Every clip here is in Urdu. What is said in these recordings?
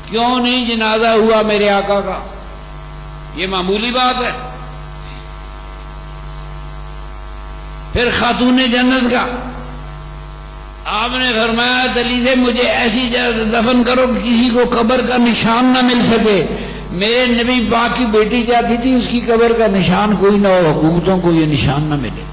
کیوں نہیں جنازہ ہوا میرے آقا کا؟ یہ معمولی بات ہے؟ پھر خاتون جنت کا آپ نے فرمایا علی سے مجھے ایسی جگہ دفن کرو کہ کسی کو قبر کا نشان نہ مل سکے۔ میرے نبی پاک کی بیٹی چاہتی تھی اس کی قبر کا نشان کوئی نہ ہو، حکومتوں کو یہ نشان نہ ملے۔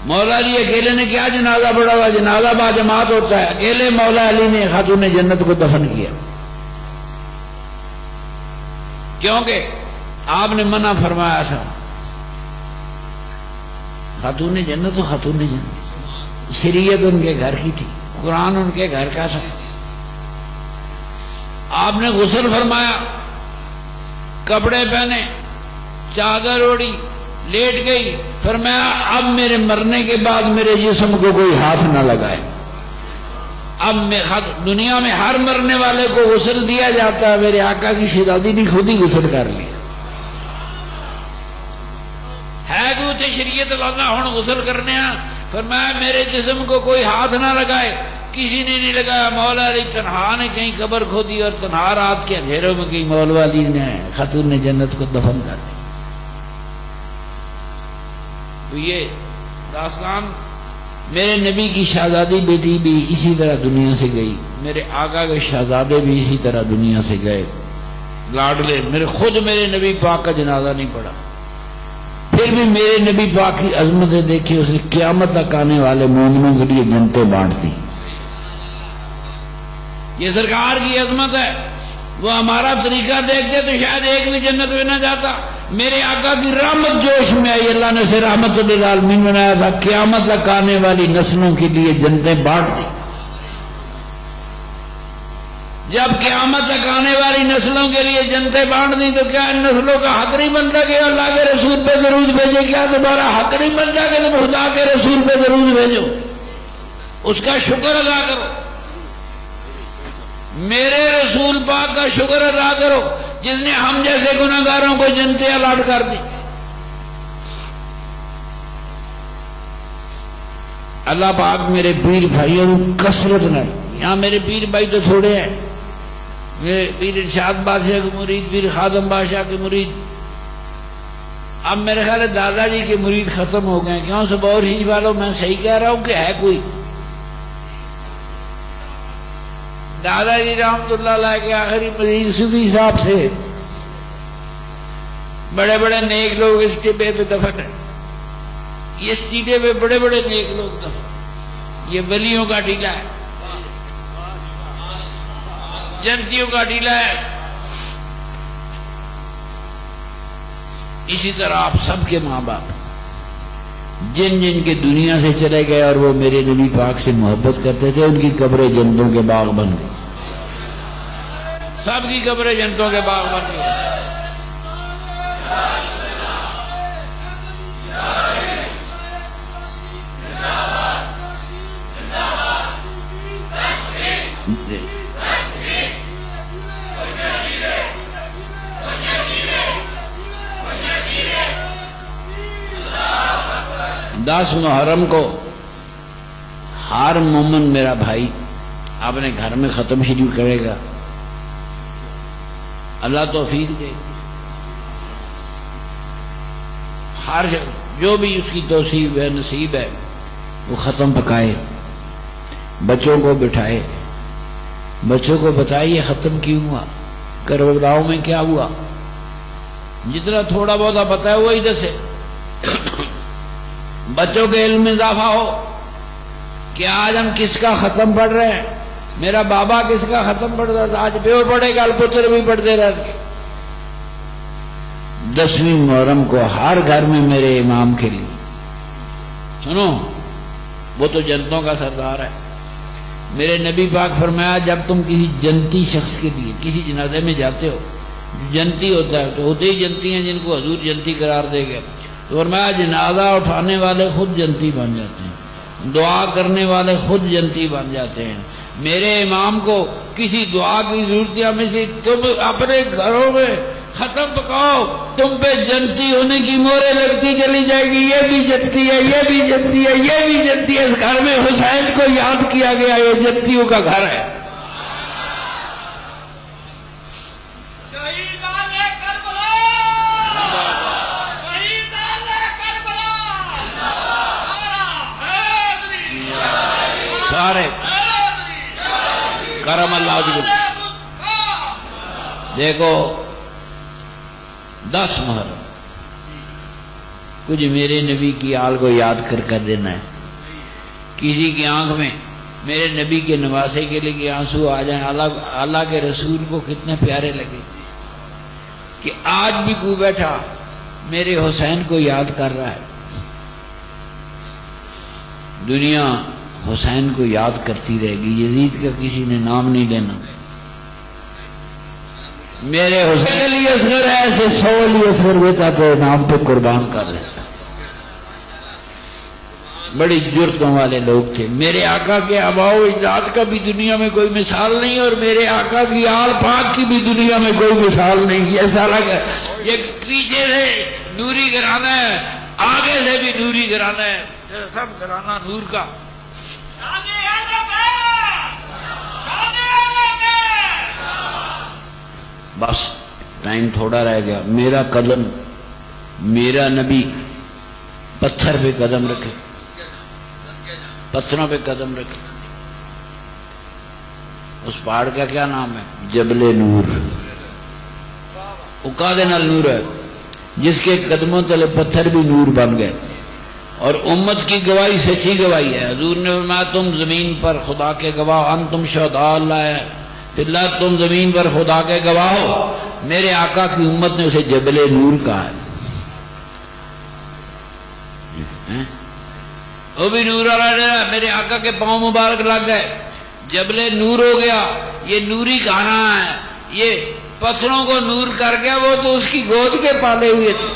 مولا علی اکیلے نے کیا جنازہ پڑھا ہوا؟ جنازہ با جماعت ہوتا ہے، اکیلے مولا علی نے خاتون جنت کو دفن کیا، کیونکہ آپ نے منع فرمایا تھا۔ خاتون جنت تو خاتون جنت، شریعت ان کے گھر کی تھی، قرآن ان کے گھر کا تھا۔ آپ نے غسل فرمایا، کپڑے پہنے، چادر اوڑھی، لیٹ گئی، فرمایا اب میرے مرنے کے بعد میرے جسم کو کوئی ہاتھ نہ لگائے۔ اب دنیا میں ہر مرنے والے کو غسل دیا جاتا ہے، میرے آقا کی شہزادی نے خود ہی غسل کر لیا۔ ہے کہ اتنے شریعت اللہ ہوں غسل کرنے ہیں، فرمایا میرے جسم کو کوئی ہاتھ نہ لگائے، کسی نے نہیں لگایا۔ مولا علی تنہا نے کہیں قبر کھودی اور تنہا رات کے اندھیروں میں کہیں مولا علی نے خاتون جنت کو دفن کر دیا۔ تو یہ داستان، میرے نبی کی شہزادی بیٹی بھی اسی طرح دنیا سے گئی، میرے آقا کے شہزادے بھی اسی طرح دنیا سے گئے، لاڈلے۔ خود میرے نبی پاک کا جنازہ نہیں پڑا، پھر بھی میرے نبی پاک کی عظمتیں دیکھی، اس نے قیامت تک آنے والے مومنوں کے لیے جنتیں بانٹ دی۔ یہ سرکار کی عظمت ہے۔ وہ ہمارا طریقہ دیکھتے تو شاید ایک بھی جنت میں نہ جاتا۔ میرے آقا کی رحمت جوش میں آئی، اللہ نے اسے رحمت للعالمین بنایا تھا، قیامت تک آنے والی نسلوں کے لیے جنتیں بانٹ دی۔ جب قیامت تک آنے والی نسلوں کے لیے جنتیں بانٹ دی تو کیا ان نسلوں کا حق نہیں بنتا کہ اللہ کے رسول پہ درود بھیجے؟ کیا تمہارا حق نہیں بنتا کہ تم خدا کے رسول پہ درود بھیجو، اس کا شکر ادا کرو، میرے رسول پاک کا شکر ادا کرو جس نے ہم جیسے گناہگاروں کو جنتیں الاٹ کر دی۔ اللہ پاک میرے پیر بھائیوں کثرت نہ، یہاں میرے پیر بھائی تو تھوڑے ہیں، میرے پیر ارشاد بادشاہ کے مرید، پیر خادم بادشاہ کے مرید، اب میرے خیال ہے دادا جی کے مرید ختم ہو گئے۔ کیوں سبور ہی والوں، میں صحیح کہہ رہا ہوں کہ ہے کوئی؟ دادا جی رحمت اللہ علیہ کے آخری مرید صوفی صاحب سے، بڑے بڑے نیک لوگ اس ٹبے پہ دفن ہیں، اس ٹیلے پہ بڑے بڑے نیک لوگ دفن، یہ ولیوں کا ٹیلا ہے، جنتیوں کا ٹیلا ہے۔ اسی طرح آپ سب کے ماں باپ جن جن کے دنیا سے چلے گئے اور وہ میرے نبی پاک سے محبت کرتے تھے، ان کی قبریں جنتوں کے باغ بن گئی، سب کی قبریں جنتوں کے باغ بن گئی۔ دس محرم کو ہر مومن میرا بھائی اپنے گھر میں ختم شریف کرے گا، اللہ توفیق دے، ہر جو بھی اس کی توصیف ہے، نصیب ہے، وہ ختم پکائے، بچوں کو بٹھائے، بچوں کو بتائیے ختم کیوں ہوا، کربلاؤں میں کیا ہوا، جتنا تھوڑا بہت پتا ہے وہی دسے، بچوں کے علم میں اضافہ ہو کہ آج ہم کس کا ختم پڑھ رہے ہیں، میرا بابا کس کا ختم پڑھ رہا تھا، آج پیو پڑھے گا، پتر بھی پڑھتے رہتے۔ 10ویں محرم کو ہر گھر میں میرے امام کے لیے سنو، وہ تو جنتوں کا سردار ہے۔ میرے نبی پاک فرمایا جب تم کسی جنتی شخص کے لیے کسی جنازے میں جاتے ہو، جنتی ہوتا ہے تو ہوتے ہی جنتی ہیں جن کو حضور جنتی قرار دے گا، تو فرمایا جنازہ اٹھانے والے خود جنتی بن جاتے ہیں، دعا کرنے والے خود جنتی بن جاتے ہیں۔ میرے امام کو کسی دعا کی ضرورت ہے، ہمیں سے تم اپنے گھروں میں ختم پکاؤ، تم پہ جنتی ہونے کی مورے لگتی چلی جائے گی، یہ بھی جنتی ہے، یہ بھی جنتی ہے، یہ بھی جنتی ہے۔ اس گھر میں حسین کو یاد کیا گیا، یہ جنتیوں کا گھر ہے۔ کرم اللہ وجہ دیکھو 10 محرم کچھ میرے نبی کی آل کو یاد کر دینا ہے. کسی کی آنکھ میں میرے نبی کے نواسے کے لیے کہ آنسو آ جائیں. اللہ کے رسول کو کتنے پیارے لگے کہ آج بھی کوئی بیٹھا میرے حسین کو یاد کر رہا ہے. دنیا حسین کو یاد کرتی رہے گی. یزید کا کسی نے نام نہیں لینا. میرے حسین علی اصغر ایسے 100 علی اصغر بیٹا کے نام پہ قربان کر دیتا. بڑی جرتوں والے لوگ تھے. میرے آقا کے آباء و اجداد کا بھی دنیا میں کوئی مثال نہیں اور میرے آقا کی آل پاک کی بھی دنیا میں کوئی مثال نہیں. ایسا لگا یہ پیچھے سے نوری گھرانہ ہے, آگے سے بھی نوری گھرانہ ہے, سب گھرانہ نور کا. بس ٹائم تھوڑا رہ گیا. میرا قدم, میرا نبی پتھر پہ قدم رکھے, پتھروں پہ قدم رکھے. اس پہاڑ کا کیا نام ہے؟ جبل نور. اکادے نال نور ہے, جس کے قدموں تلے پتھر بھی نور بن گئے. اور امت کی گواہی سچی گواہی ہے. حضور نے فرمایا تم زمین پر خدا کے گواہ, انتم شہداء اللہ اللہ, تم زمین پر خدا کے گواہ ہو. میرے آقا کی امت نے اسے جبل نور کہا ہے. وہ بھی نور والا, میرے آقا کے پاؤں مبارک لگ گئے, جبل نور ہو گیا. یہ نوری کہانا ہے, یہ پتھروں کو نور کر گیا. وہ تو اس کی گود کے پالے ہوئے تھے.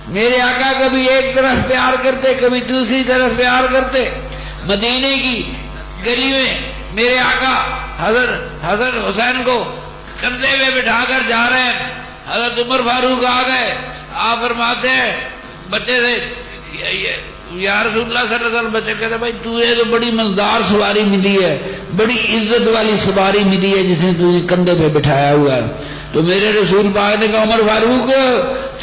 میرے آقا کبھی ایک طرف پیار کرتے, کبھی دوسری طرف پیار کرتے. مدینے کی گلی میں میرے آقا حضرت حسین کو کندھے میں بٹھا کر جا رہے ہیں. حضرت عمر فاروق آ گئے. آپ فرماتے ہیں بچے سے, یا رسول اللہ صلی اللہ علیہ وسلم, بچے کہتے بھائی تجھے تو بڑی مزدار سواری ملی ہے, بڑی عزت والی سواری ملی ہے جس نے تجھے کندھے پہ بٹھایا ہوا ہے. تو میرے رسول پاک نے کہا عمر فاروق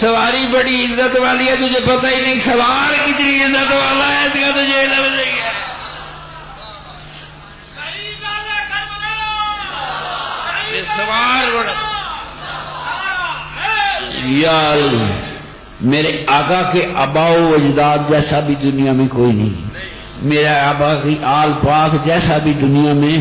سواری بڑی عزت والی ہے, تجھے پتہ ہی نہیں سوار کتنی عزت والا ہے, اس کا تجھے علم نہیں ہے. سوار بڑا یا میرے آقا کے آباء و اجداد جیسا بھی دنیا میں کوئی نہیں. میرے آقا کی آل پاک جیسا بھی دنیا میں